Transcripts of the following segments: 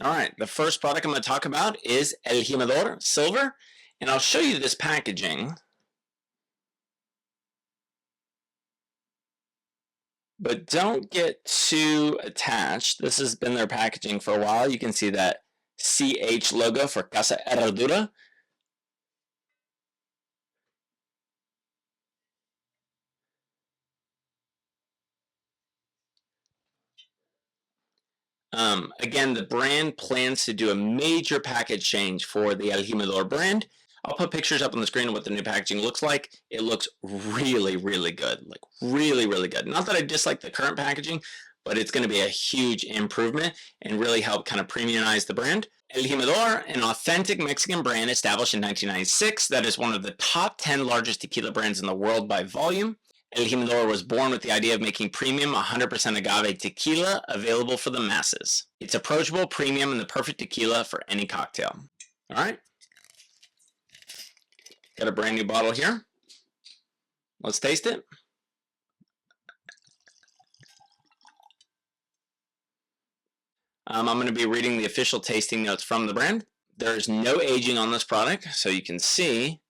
All right, the first product I'm going to talk about is El Jimador Silver, and I'll show you this packaging. But don't get too attached. This has been their packaging for a while. You can see that CH logo for Casa Herradura. Again, the brand plans to do a major package change for the El Jimador brand. I'll put pictures up on the screen of what the new packaging looks like. It looks really, really good. Like really, really good. Not that I dislike the current packaging, but it's going to be a huge improvement and really help kind of premiumize the brand. El Jimador, an authentic Mexican brand established in 1996 that is one of the top 10 largest tequila brands in the world by volume. El Jimador was born with the idea of making premium 100% agave tequila available for the masses. It's approachable, premium, and the perfect tequila for any cocktail. All right. Got a brand new bottle here. Let's taste it. I'm going to be reading the official tasting notes from the brand. There is no aging on this product, so you can see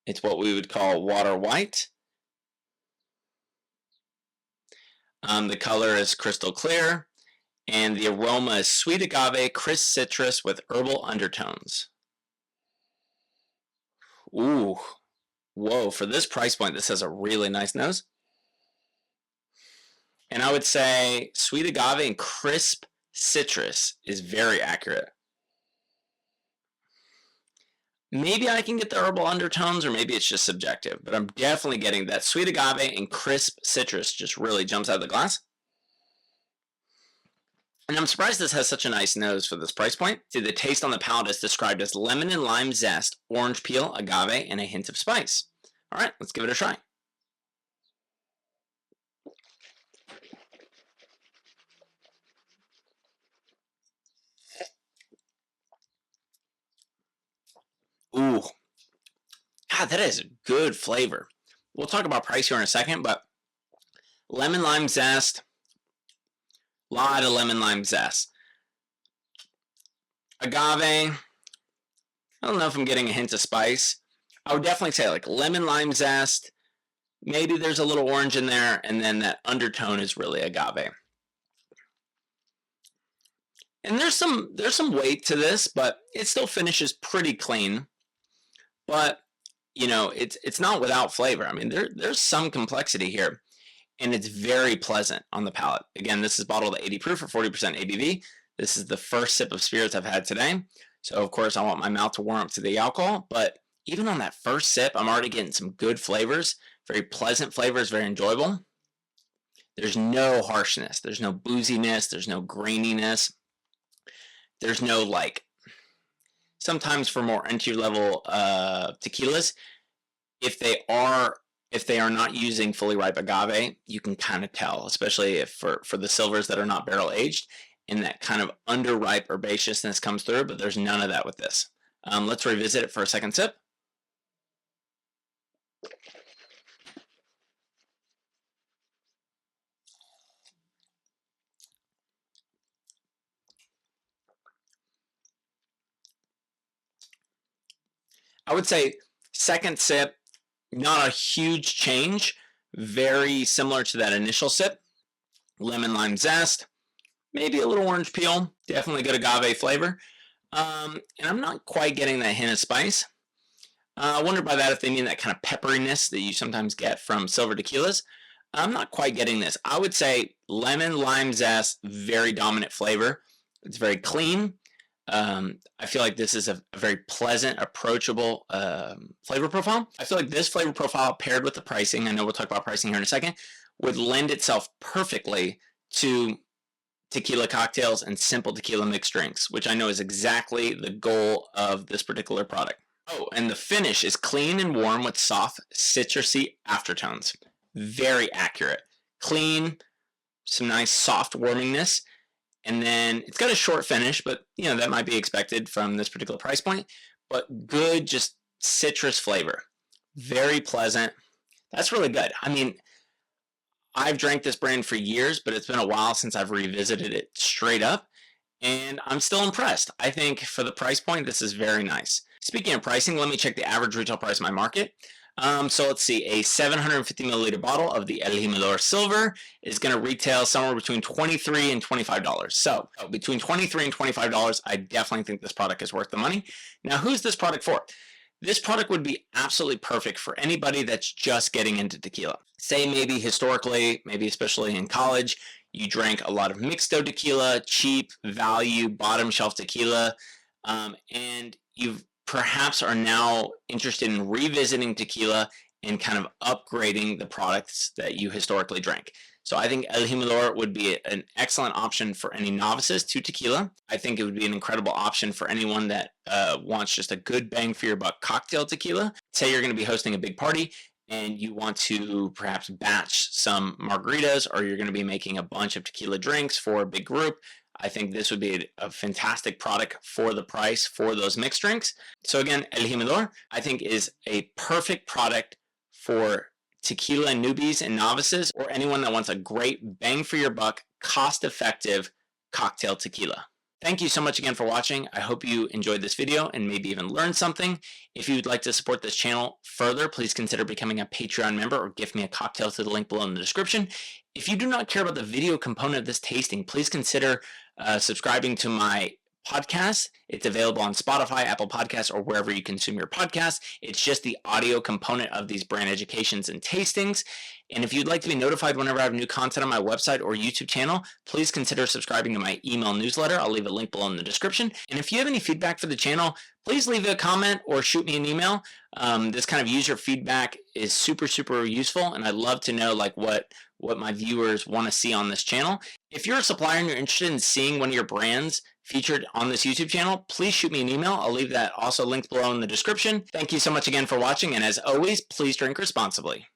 it's what we would call water white. The color is crystal clear, and the aroma is sweet agave, crisp citrus with herbal undertones. Ooh, whoa, for this price point, this has a really nice nose. And I would say sweet agave and crisp citrus is very accurate. Maybe I can get the herbal undertones, or maybe it's just subjective, but I'm definitely getting that sweet agave and crisp citrus just really jumps out of the glass. And I'm surprised this has such a nice nose for this price point. See, the taste on the palate is described as lemon and lime zest, orange peel, agave, and a hint of spice. All right, let's give it a try. Ooh, God, that is a good flavor. We'll talk about price here in a second, but lemon lime zest, a lot of lemon lime zest. Agave, I don't know if I'm getting a hint of spice. I would definitely say like lemon lime zest, maybe there's a little orange in there, and then that undertone is really agave. And there's some weight to this, but it still finishes pretty clean. But you know, it's not without flavor. I mean, there's some complexity here, and it's very pleasant on the palate. Again, this is bottled at 80 proof for 40% ABV. This is the first sip of spirits I've had today. So of course I want my mouth to warm up to the alcohol, but even on that first sip, I'm already getting some good flavors, very pleasant flavors, very enjoyable. There's no harshness. There's no booziness. There's no graininess. There's no like, sometimes for more entry level tequilas, if they are not using fully ripe agave, you can kind of tell, especially if for the silvers that are not barrel aged, and that kind of underripe herbaceousness comes through, but there's none of that with this. Let's revisit it for a second sip. I would say second sip, not a huge change, very similar to that initial sip. Lemon lime zest, maybe a little orange peel, definitely good agave flavor. And I'm not quite getting that hint of spice. I wonder by that if they mean that kind of pepperiness that you sometimes get from silver tequilas. I'm not quite getting this. I would say lemon lime zest, very dominant flavor. It's very clean. I feel like this is a very pleasant, approachable flavor profile. I feel like this flavor profile paired with the pricing, I know we'll talk about pricing here in a second, would lend itself perfectly to tequila cocktails and simple tequila mixed drinks, which I know is exactly the goal of this particular product. Oh, and the finish is clean and warm with soft, citrusy aftertones. Very accurate. Clean, some nice soft warmingness. And then it's got a short finish, but you know, that might be expected from this particular price point, but good, just citrus flavor. Very pleasant. That's really good. I mean, I've drank this brand for years, but it's been a while since I've revisited it straight up. and I'm still impressed. I think for the price point, this is very nice. Speaking of pricing, let me check the average retail price in my market. So let's see, a 750 milliliter bottle of the El Jimador Silver is going to retail somewhere between $23 and $25. So between $23 and $25, I definitely think this product is worth the money. Now, who's this product for? This product would be absolutely perfect for anybody that's just getting into tequila. Say maybe historically, maybe especially in college, you drank a lot of mixto tequila, cheap, value, bottom shelf tequila, and you've perhaps are now interested in revisiting tequila and kind of upgrading the products that you historically drank. So I think El Jimador would be an excellent option for any novices to tequila. I think it would be an incredible option for anyone that wants just a good bang for your buck cocktail tequila. Say you're going to be hosting a big party and you want to perhaps batch some margaritas, or you're going to be making a bunch of tequila drinks for a big group. I think this would be a fantastic product for the price for those mixed drinks. So again, El Jimador, I think, is a perfect product for tequila newbies and novices, or anyone that wants a great bang for your buck, cost-effective cocktail tequila. Thank you so much again for watching. I hope you enjoyed this video and maybe even learned something. If you'd like to support this channel further, please consider becoming a Patreon member or gift me a cocktail to the link below in the description. If you do not care about the video component of this tasting, please consider subscribing to my podcast. It's available on Spotify, Apple Podcasts, or wherever you consume your podcasts. It's just the audio component of these brand educations and tastings. And if you'd like to be notified whenever I have new content on my website or YouTube channel, please consider subscribing to my email newsletter. I'll leave a link below in the description. And if you have any feedback for the channel, please leave a comment or shoot me an email. This kind of user feedback is super, super useful, and I'd love to know like what my viewers want to see on this channel. If you're a supplier and you're interested in seeing one of your brands featured on this YouTube channel, please shoot me an email. I'll leave that also linked below in the description. Thank you so much again for watching, and as always, please drink responsibly.